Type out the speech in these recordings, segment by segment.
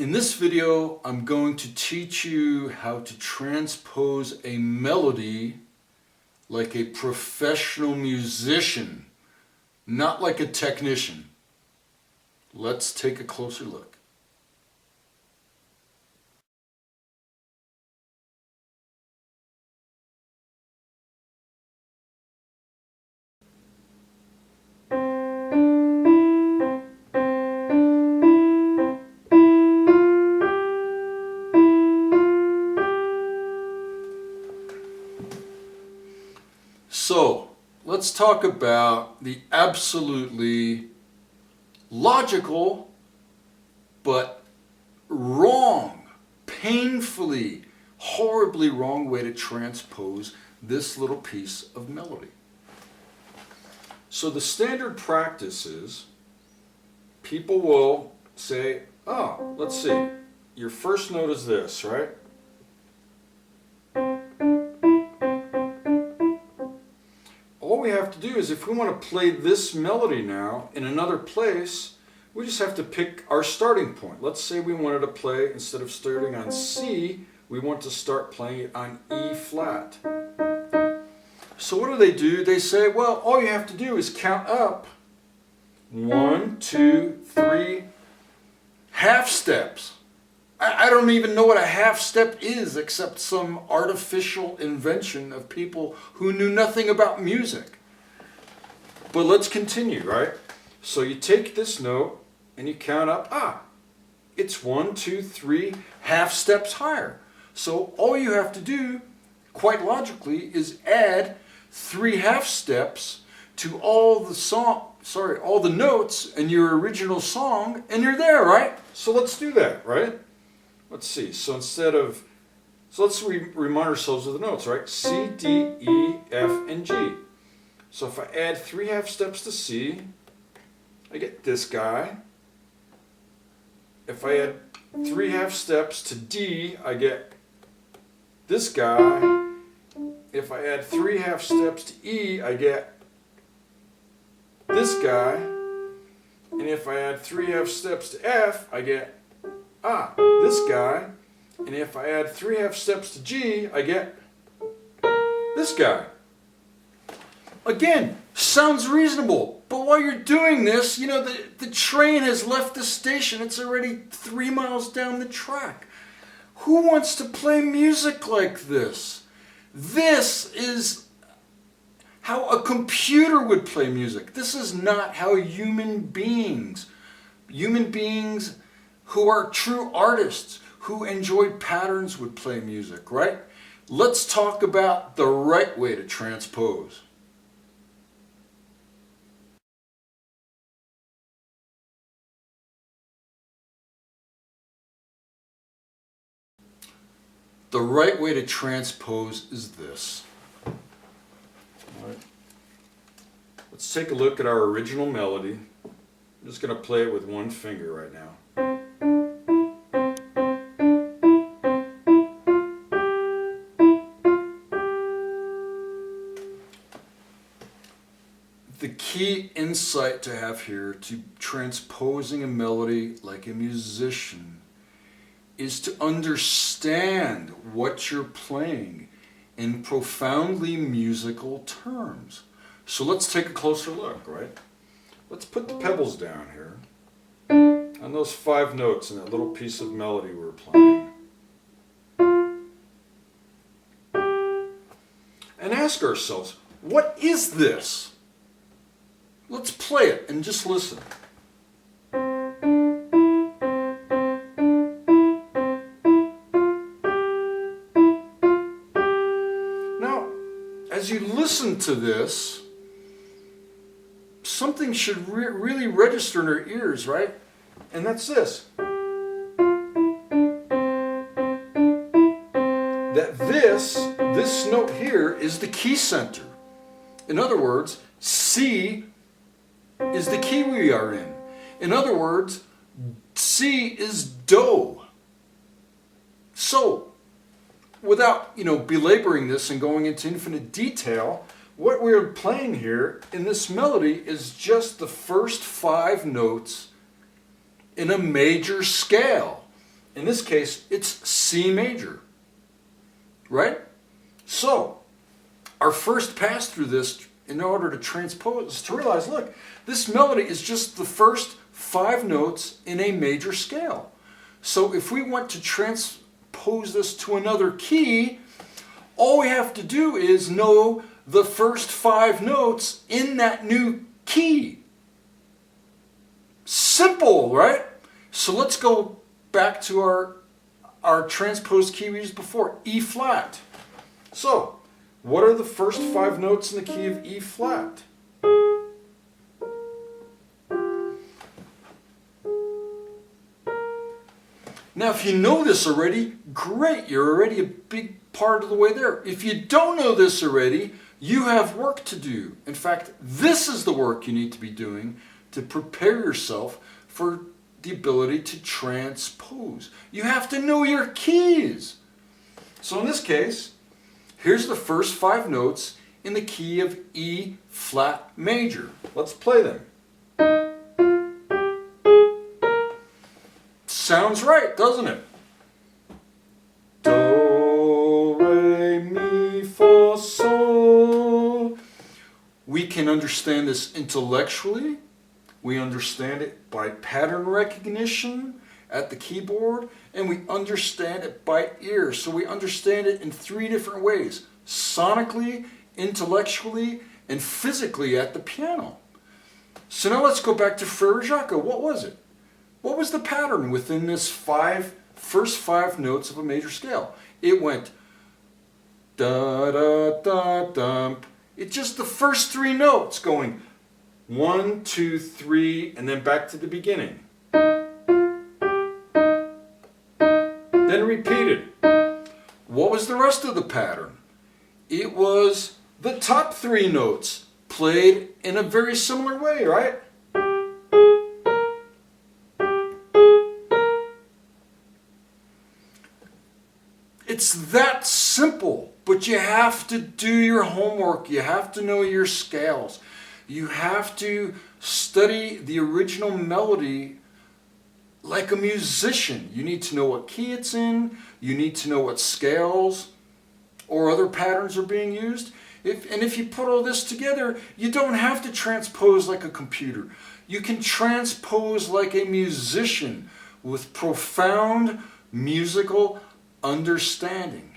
In this video, I'm going to teach you how to transpose a melody like a professional musician, not like a technician. Let's take a closer look. So, let's talk about the absolutely logical but wrong, painfully, horribly wrong way to transpose this little piece of melody. So the standard practice is people will say, oh, let's see, your first note is this, right? All we have to do is, if we want to play this melody now in another place, we just have to pick our starting point. Let's say we wanted to play, instead of starting on C, we want to start playing it on E flat. So what do? They say, well, all you have to do is count up 1, 2, 3 half steps. I don't even know what a half step is, except some artificial invention of people who knew nothing about music. But let's continue, right? So you take this note and you count up, it's 1, 2, 3 half steps higher. So all you have to do, quite logically, is add 3 half steps to all the notes in your original song, and you're there, right? So let's do that, right? Let's see. So let's remind ourselves of the notes, right? C, D, E, F, and G. So if I add 3 half steps to C, I get this guy. If I add 3 half steps to D, I get this guy. If I add 3 half steps to E, I get this guy. And if I add 3 half steps to F, I get this guy. And if I add 3 half steps to G, I get this guy. Again, sounds reasonable, but while you're doing this, you know, the train has left the station. It's already 3 miles down the track. Who wants to play music like this? This is how a computer would play music. This is not how human beings who are true artists, who enjoy patterns, would play music, right? Let's talk about the right way to transpose. The right way to transpose is this. All right. Let's take a look at our original melody. I'm just going to play it with one finger right now. The key insight to have here to transposing a melody like a musician is to understand what you're playing in profoundly musical terms. So let's take a closer look, right? Let's put the pebbles down here on those 5 notes in that little piece of melody we're playing. And ask ourselves, what is this? Let's play it and just listen. Now, as you listen to this, something should really register in our ears, right? And that's this. That this note here is the key center. In other words, C is the key we are in. In other words, C is Do. So, without belaboring this and going into infinite detail, what we're playing here in this melody is just the first 5 notes in a major scale. In this case, it's C major, right? So, our first pass through this in order to transpose is to realize, look, this melody is just the first 5 notes in a major scale. So if we want to transpose this to another key, all we have to do is know the first 5 notes in that new key. Simple, right? So let's go back to our transposed key we used before, E flat. So, what are the first 5 notes in the key of E flat? Now, if you know this already, great, you're already a big part of the way there. If you don't know this already, you have work to do. In fact, this is the work you need to be doing to prepare yourself for the ability to transpose. You have to know your keys. So in this case, here's the first 5 notes in the key of E flat major. Let's play them. Sounds right, doesn't it? Do, re, mi, fa, sol. We can understand this intellectually. We understand it by pattern recognition at the keyboard, and we understand it by ear. So we understand it in 3 different ways: sonically, intellectually, and physically at the piano. So now let's go back to Frere Jacques. What was it? What was the pattern within this first 5 notes of a major scale? It went da da da dum. It's just the first 3 notes going 1, 2, 3, and then back to the beginning. Then repeated. What was the rest of the pattern? It was the top 3 notes played in a very similar way, right? It's that simple, but you have to do your homework. You have to know your scales. You have to study the original melody like a musician. You need to know what key it's in. You need to know what scales or other patterns are being used. If you put all this together, you don't have to transpose like a computer. You can transpose like a musician with profound musical understanding.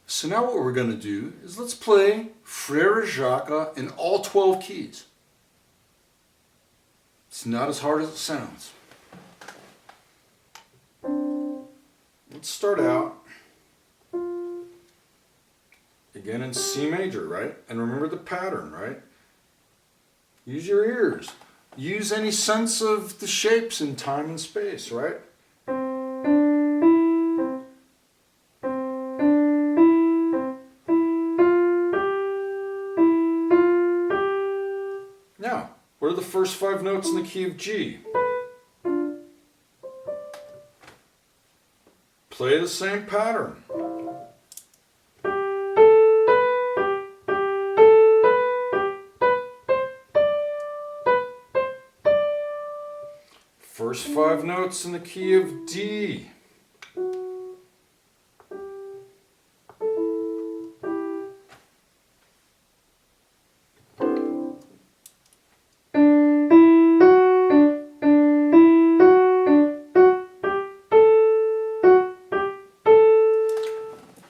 So now what we're going to do is let's play Frere Jacques in all 12 keys. It's not as hard as it sounds. Let's start out again in C major, right? And remember the pattern, right? Use your ears. Use any sense of the shapes in time and space, right? Now, what are the first 5 notes in the key of G? Play the same pattern. First 5 notes in the key of D.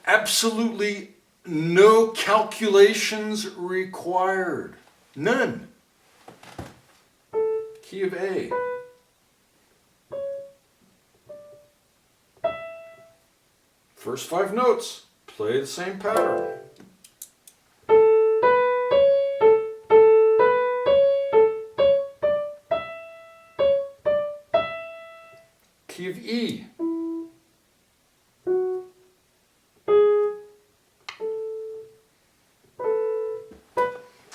Absolutely no calculations required. None. Key of A. First 5 notes, play the same pattern. Key of E.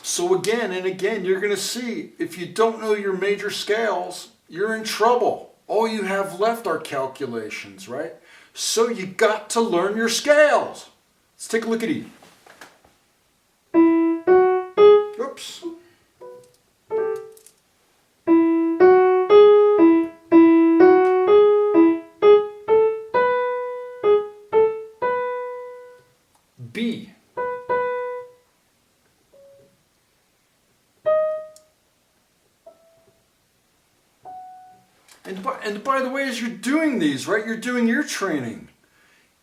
So again and again, you're going to see, if you don't know your major scales, you're in trouble. All you have left are calculations, right? So you got to learn your scales. Let's take a look at E. And by the way, as you're doing these, right, you're doing ear training.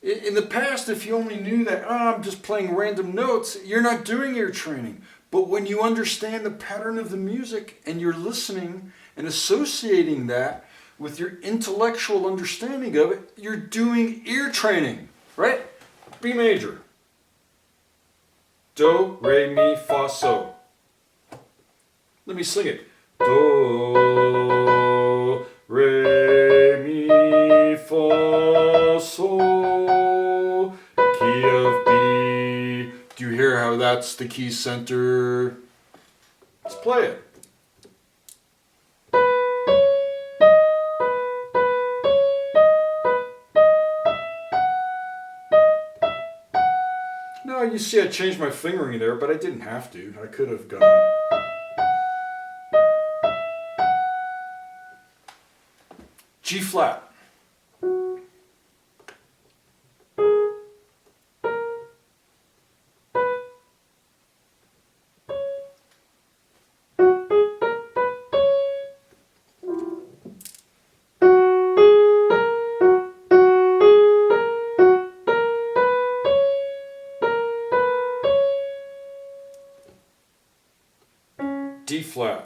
In the past, if you only knew that, I'm just playing random notes, you're not doing ear training. But when you understand the pattern of the music and you're listening and associating that with your intellectual understanding of it, you're doing ear training, right? B major. Do, re, mi, fa, so. Let me sing it. Do, re, mi, fa, so. Key of B. Do you hear how that's the key center? Let's play it. Now you see I changed my fingering there, but I didn't have to. I could have gone. G flat. D flat.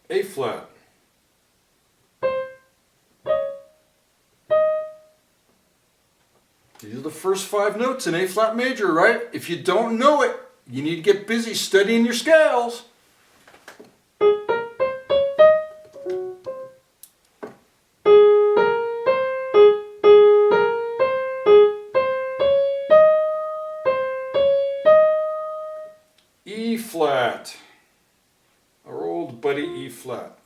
A flat. These are the first 5 notes in A flat major, right? If you don't know it, you need to get busy studying your scales. E flat. Our old buddy E flat.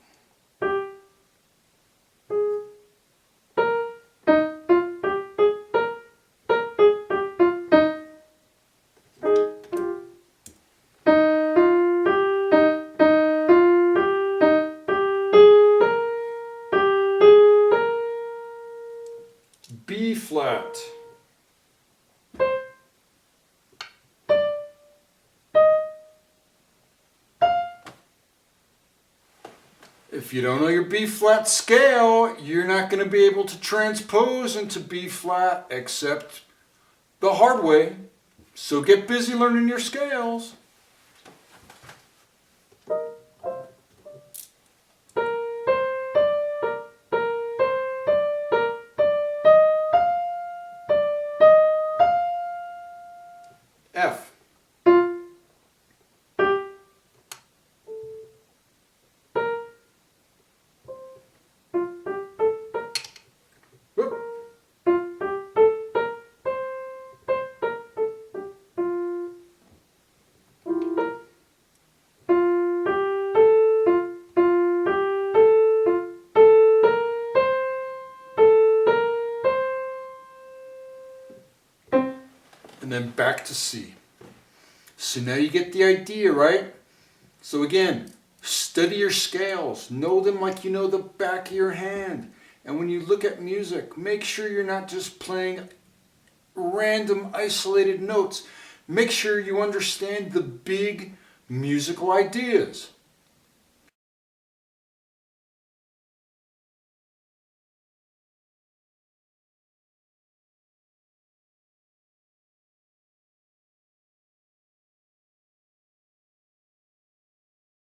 B flat. If you don't know your B flat scale, you're not going to be able to transpose into B flat except the hard way. So get busy learning your scales. F. Whoop. And then back to C. So now you get the idea, right? So again, study your scales. Know them like you know the back of your hand. And when you look at music, make sure you're not just playing random isolated notes. Make sure you understand the big musical ideas.